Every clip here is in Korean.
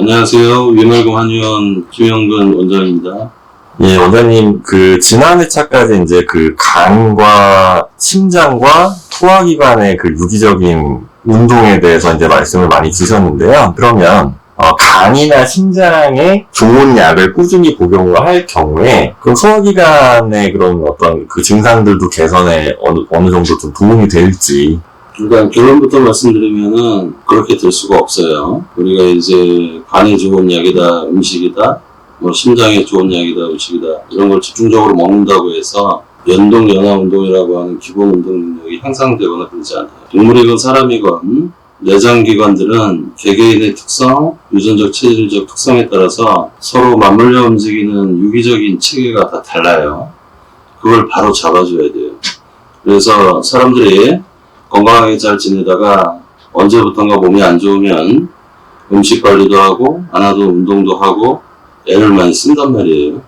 안녕하세요. 위말금 한의원 김영근 원장입니다. 예, 원장님, 지난 회차까지 이제 간과 심장과 소화기관의 유기적인 운동에 대해서 이제 말씀을 많이 주셨는데요. 그러면, 간이나 심장에 좋은 약을 꾸준히 복용을 할 경우에, 그럼 소화기관의 그런 어떤 증상들도 개선에 어느 정도 좀 도움이 될지. 일단 결론부터 말씀드리면은 그렇게 될 수가 없어요. 우리가 이제 간에 좋은 약이다, 음식이다, 심장에 좋은 약이다, 음식이다 이런 걸 집중적으로 먹는다고 해서 연동, 연화 운동이라고 하는 기본 운동 능력이 향상되거나 그러지 않아요. 동물이건 사람이건 내장기관들은 개개인의 특성, 유전적, 체질적 특성에 따라서 서로 맞물려 움직이는 유기적인 체계가 다 달라요. 그걸 바로 잡아줘야 돼요. 그래서 사람들이 건강하게 잘 지내다가 언제부턴가 몸이 안 좋으면 음식 관리도 하고 안 하던 운동도 하고 애를 많이 쓴단 말이에요.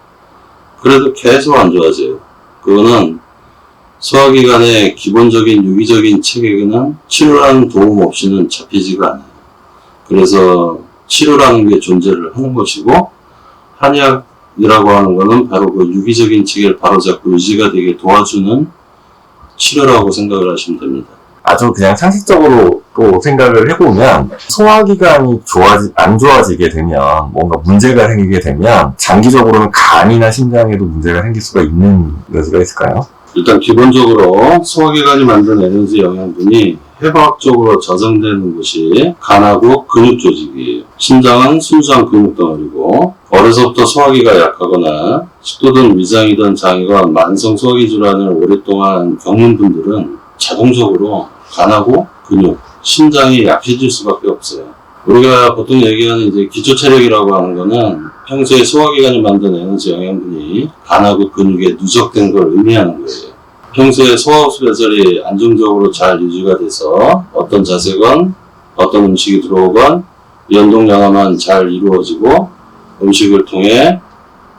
그래도 계속 안 좋아져요. 그거는 소화기관의 기본적인 유기적인 체계는 치료라는 도움 없이는 잡히지가 않아요. 그래서 치료라는 게 존재를 하는 것이고 한약이라고 하는 거는 바로 그 유기적인 체계를 바로잡고 유지가 되게 도와주는 치료라고 생각을 하시면 됩니다. 아주 그냥 상식적으로 또 생각을 해보면 소화기관이 안 좋아지게 되면 뭔가 문제가 생기게 되면 장기적으로는 간이나 심장에도 문제가 생길 수가 있는 여지가 있을까요? 일단 기본적으로 소화기관이 만든 에너지 영양분이 해부학적으로 저장되는 곳이 간하고 근육 조직이에요. 심장은 순수한 근육 덩어리고 어려서부터 소화기가 약하거나 식도든 위장이든 장이건 만성 소화기 질환을 오랫동안 겪는 분들은 자동적으로 간하고 근육, 심장이 약해질 수밖에 없어요. 우리가 보통 얘기하는 이제 기초체력이라고 하는 거는 평소에 소화기관이 만든 에너지 영양분이 간하고 근육에 누적된 걸 의미하는 거예요. 평소에 소화흡수 배설이 안정적으로 잘 유지가 돼서 어떤 자세건 어떤 음식이 들어오건 연동 연화만 잘 이루어지고 음식을 통해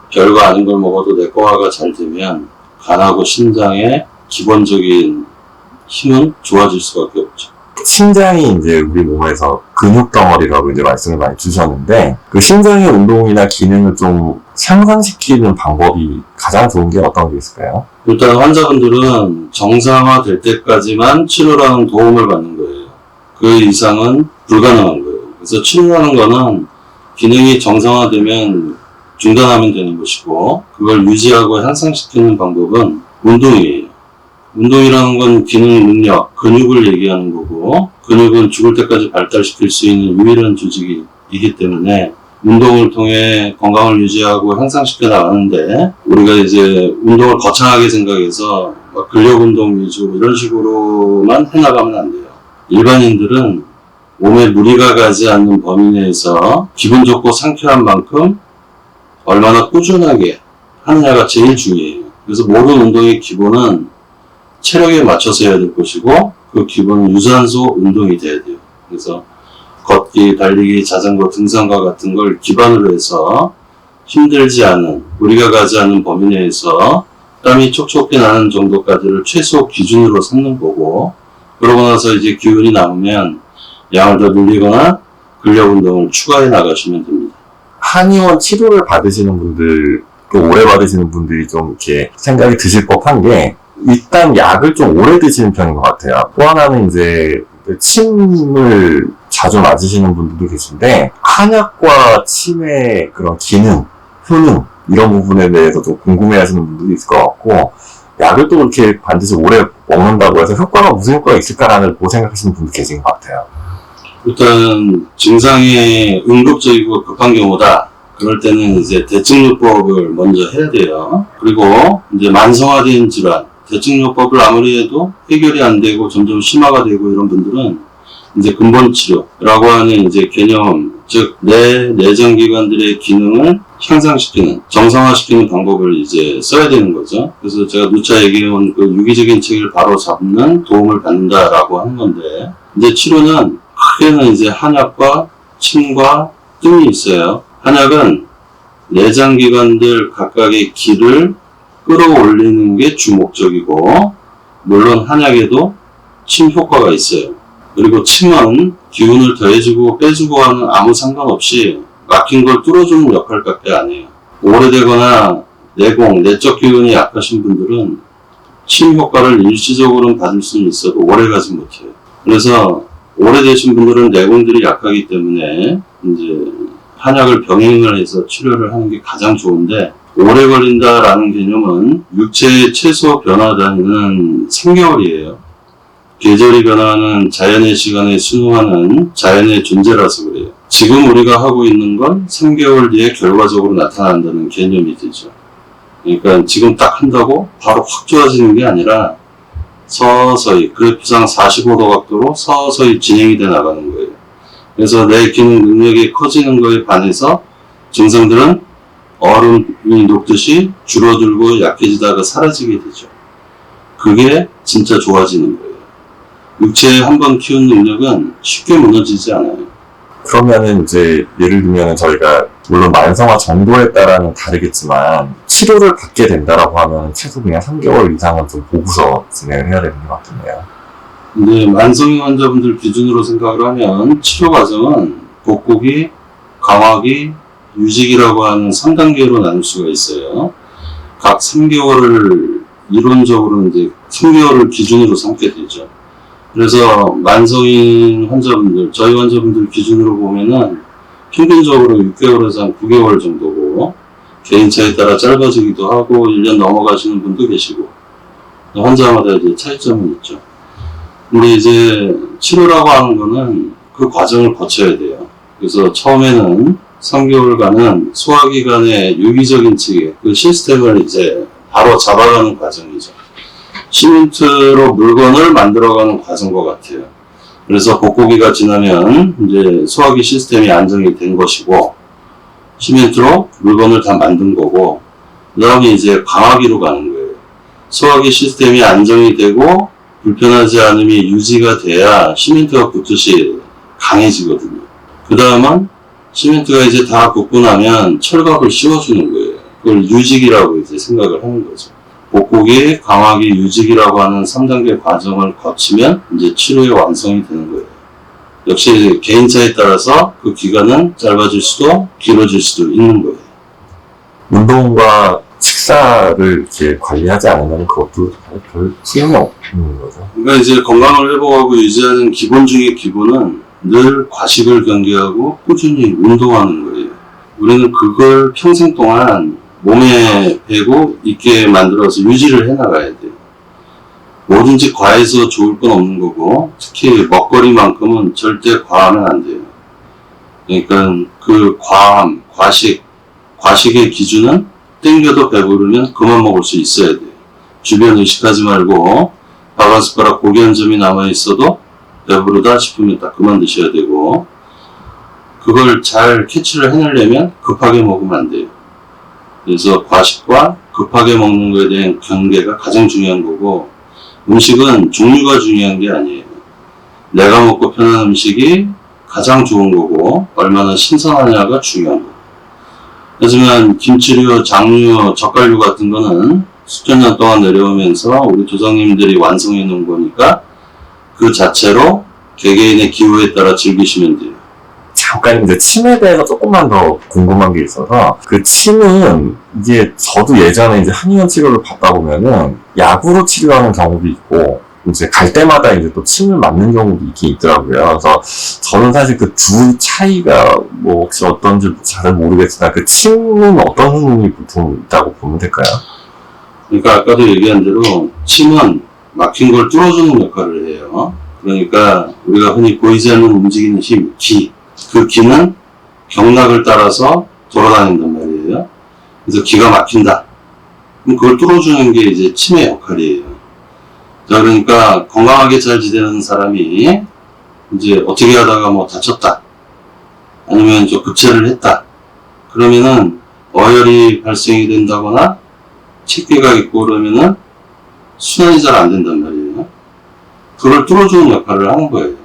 별거 아닌 걸 먹어도 내과가 잘 되면 간하고 심장의 기본적인 힘은 좋아질 수밖에 없죠. 심장이 이제 우리 몸에서 근육 덩어리라고 이제 말씀을 많이 주셨는데 그 심장의 운동이나 기능을 좀 향상시키는 방법이 가장 좋은 게 어떤 게 있을까요? 일단 환자분들은 정상화될 때까지만 치료라는 도움을 받는 거예요. 그 이상은 불가능한 거예요. 그래서 치료라는 거는 기능이 정상화되면 중단하면 되는 것이고 그걸 유지하고 향상시키는 방법은 운동이에요. 운동이라는 건 기능 능력, 근육을 얘기하는 거고 근육은 죽을 때까지 발달시킬 수 있는 유일한 조직이기 때문에 운동을 통해 건강을 유지하고 향상시켜 나가는데 우리가 이제 운동을 거창하게 생각해서 근력 운동 위주 이런 식으로만 해나가면 안 돼요. 일반인들은 몸에 무리가 가지 않는 범위 내에서 기분 좋고 상쾌한 만큼 얼마나 꾸준하게 하느냐가 제일 중요해요. 그래서 모든 운동의 기본은 체력에 맞춰서 해야 될 것이고 그 기본은 유산소 운동이 돼야 돼요. 그래서 걷기, 달리기, 자전거, 등산과 같은 걸 기반으로 해서 힘들지 않은, 무리가 가지 않는 범위 내에서 땀이 촉촉히 나는 정도까지를 최소 기준으로 삼는 거고 그러고 나서 이제 기운이 남으면 양을 더 늘리거나 근력 운동을 추가해 나가시면 됩니다. 한의원 치료를 받으시는 분들, 또 오래 받으시는 분들이 좀 이렇게 생각이 드실 법한 게 일단 약을 좀 오래 드시는 편인 것 같아요. 또 하나는 이제 침을 자주 맞으시는 분들도 계신데 한약과 침의 그런 기능, 효능 이런 부분에 대해서도 궁금해하시는 분들도 있을 것 같고 약을 또 이렇게 반드시 오래 먹는다고 해서 효과가 무슨 효과가 있을까라는 생각하시는 분도 계신 것 같아요. 일단 증상이 응급적이고 급한 경우다. 그럴 때는 이제 대증요법을 먼저 해야 돼요. 그리고 이제 만성화된 질환, 대증요법을 아무리 해도 해결이 안 되고 점점 심화가 되고 이런 분들은 이제 근본 치료라고 하는 이제 개념, 즉 내장기관들의 기능을 향상시키는, 정상화시키는 방법을 이제 써야 되는 거죠. 그래서 제가 누차 얘기해온 그 유기적인 체계를 바로 잡는 도움을 받는다라고 하는 건데, 이제 치료는 크게는 이제 한약과 침과 뜸이 있어요. 한약은 내장기관들 각각의 기를 끌어올리는 게 주목적이고 물론 한약에도 침 효과가 있어요. 그리고 침은 기운을 더해주고 빼주고 하는 아무 상관없이 막힌 걸 뚫어주는 역할밖에 안 해요. 오래되거나 내공, 내적 기운이 약하신 분들은 침 효과를 일시적으로는 받을 수는 있어도 오래 가지 못해요. 그래서 오래되신 분들은 내공들이 약하기 때문에 이제 한약을 병행을 해서 치료를 하는 게 가장 좋은데, 오래 걸린다라는 개념은 육체의 최소 변화 단위는 3개월이에요. 계절이 변화하는 자연의 시간에 순응하는 자연의 존재라서 그래요. 지금 우리가 하고 있는 건 3개월 뒤에 결과적으로 나타난다는 개념이 되죠. 그러니까 지금 딱 한다고 바로 확 좋아지는 게 아니라 서서히 그래프상 45도 각도로 서서히 진행이 돼 나가는 거예요. 그래서 내 기능 능력이 커지는 거에 반해서 증상들은 얼음이 녹듯이 줄어들고 약해지다가 사라지게 되죠. 그게 진짜 좋아지는 거예요. 육체에 한번 키운 능력은 쉽게 무너지지 않아요. 그러면은 이제 예를 들면 저희가 물론 만성화 정도에 따라는 다르겠지만 치료를 받게 된다라고 하면 최소 그냥 3개월 이상은 좀 보고서 진행을 해야 되는 것 같겠네요. 근데 만성인 환자분들 기준으로 생각을 하면 치료 과정은 복국이, 강화기, 유직이라고 하는 3단계로 나눌 수가 있어요. 각 3개월을 이론적으로 이제 3개월을 기준으로 삼게 되죠. 그래서 만성인 환자분들, 저희 환자분들 기준으로 보면은 평균적으로 6개월에서 한 9개월 정도고, 개인차에 따라 짧아지기도 하고 1년 넘어가시는 분도 계시고, 환자마다 이제 차이점은 있죠. 근데 이제 치료라고 하는 거는 그 과정을 거쳐야 돼요. 그래서 처음에는 3개월간은 소화기관의 유기적인 측에 그 시스템을 이제 바로 잡아가는 과정이죠. 시멘트로 물건을 만들어가는 과정과 같아요. 그래서 복고기가 지나면 이제 소화기 시스템이 안정이 된 것이고, 시멘트로 물건을 다 만든 거고, 그 다음에 이제 강화기로 가는 거예요. 소화기 시스템이 안정이 되고 불편하지 않음이 유지가 돼야 시멘트가 붙듯이 강해지거든요. 그 다음은 시멘트가 이제 다 붙고 나면 철갑을 씌워주는 거예요. 그걸 유직이라고 이제 생각을 하는 거죠. 복고기, 강화기, 유직이라고 하는 3단계 과정을 거치면 이제 치료의 완성이 되는 거예요. 역시 개인차에 따라서 그 기간은 짧아질 수도 길어질 수도 있는 거예요. 운동과 식사를 이렇게 관리하지 않으면 그것도 별 소용이 없는 거죠. 그러니까 이제 건강을 회복하고 유지하는 기본 중의 기본은 늘 과식을 경계하고 꾸준히 운동하는 거예요. 우리는 그걸 평생 동안 몸에 배고 있게 만들어서 유지를 해나가야 돼요. 뭐든지 과해서 좋을 건 없는 거고, 특히 먹거리만큼은 절대 과하면 안 돼요. 그러니까 그 과함, 과식의 기준은 땡겨도 배부르면 그만 먹을 수 있어야 돼요. 주변 의식하지 말고 밥 한 숟가락 고기 한 점이 남아있어도 배부르다 싶으면 딱 그만 드셔야 되고, 그걸 잘 캐치를 해내려면 급하게 먹으면 안 돼요. 그래서 과식과 급하게 먹는 것에 대한 경계가 가장 중요한 거고, 음식은 종류가 중요한 게 아니에요. 내가 먹고 편한 음식이 가장 좋은 거고, 얼마나 신선하냐가 중요한 거고. 하지만 김치류, 장류, 젓갈류 같은 거는 수천 년 동안 내려오면서 우리 조상님들이 완성해 놓은 거니까 그 자체로 개개인의 기호에 따라 즐기시면 돼요. 잠깐 이제 침에 대해서 조금만 더 궁금한 게 있어서, 그 침은 이게 저도 예전에 이제 한의원 치료를 받다 보면은 약으로 치료하는 경우도 있고, 이제 갈 때마다 이제 또 침을 맞는 경우도 있긴 있더라고요. 그래서 저는 사실 그 두 차이가 뭐 혹시 어떤지 잘 모르겠지만, 그 침은 어떤 흥미 보통 있다고 보면 될까요? 그러니까 아까도 얘기한 대로 침은 막힌 걸 뚫어주는 역할을 해요. 그러니까 우리가 흔히 보이지 않는 움직이는 힘, 기. 그 기는 경락을 따라서 돌아다닌단 말이에요. 그래서 기가 막힌다. 그럼 그걸 뚫어주는 게 이제 침의 역할이에요. 자, 그러니까 건강하게 잘 지내는 사람이 이제 어떻게 하다가 뭐 다쳤다. 아니면 좀 급체를 했다. 그러면은 어혈이 발생이 된다거나 책기가 있고 그러면은 순환이 잘 안 된단 말이에요. 그걸 뚫어주는 역할을 하는 거예요.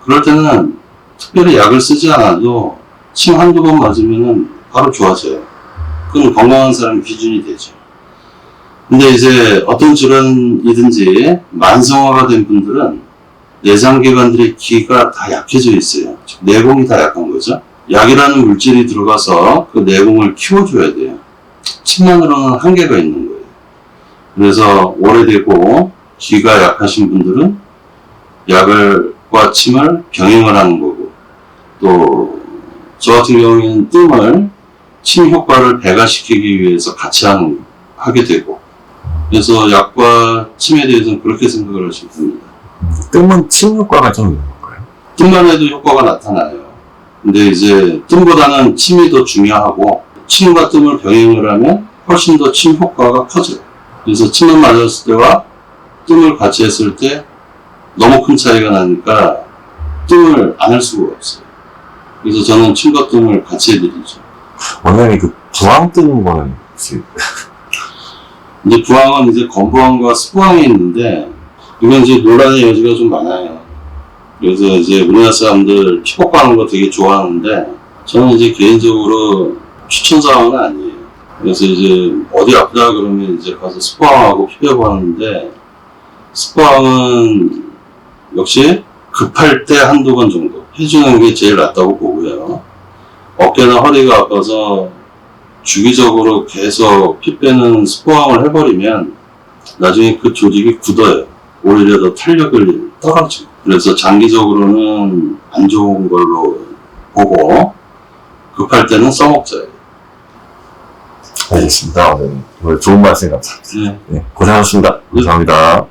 그럴 때는 특별히 약을 쓰지 않아도 침 한두 번 맞으면은 바로 좋아져요. 그건 건강한 사람 기준이 되죠. 근데 이제 어떤 질환이든지 만성화가 된 분들은 내장기관들의 기가 다 약해져 있어요. 내공이 다 약한 거죠. 약이라는 물질이 들어가서 그 내공을 키워줘야 돼요. 침만으로는 한계가 있는 거예요. 그래서 오래되고 귀가 약하신 분들은 약과 침을 병행을 하는 거고, 또 저 같은 경우에는 뜸을 침 효과를 배가시키기 위해서 같이 하게 되고, 그래서 약과 침에 대해서는 그렇게 생각을 하시면 됩니다. 뜸은 침 효과가 좀 있는 건가요? 뜸만 해도 효과가 나타나요. 근데 이제 뜸보다는 침이 더 중요하고, 침과 뜸을 병행을 하면 훨씬 더 침 효과가 커져요. 그래서 침을 맞았을 때와 뜸을 같이 했을 때 너무 큰 차이가 나니까 뜸을 안 할 수가 없어요. 그래서 저는 침과 뜸을 같이 해드리죠. 원장님 그 부항 뜨는 거는 혹시 이제 부항은 이제 건부항과 수부항이 있는데, 이건 이제 논란의 여지가 좀 많아요. 그래서 이제 우리나라 사람들 피부과하는 거 되게 좋아하는데, 저는 이제 개인적으로 추천사항은 아니에요. 그래서 이제 어디 아프다 그러면 이제 가서 수부항하고 피부과 하는데, 수부항은 역시 급할 때 한두 번 정도 해주는 게 제일 낫다고 보고요. 어깨나 허리가 아파서 주기적으로 계속 피 빼는 수부항을 해버리면 나중에 그 조직이 굳어요. 오히려 더 탄력을 떨어지고. 그래서 장기적으로는 안 좋은 걸로 보고 급할 때는 써먹자예요. 알겠습니다. 오늘 좋은 말씀 감사합니다. 네. 네, 고생하셨습니다. 감사합니다.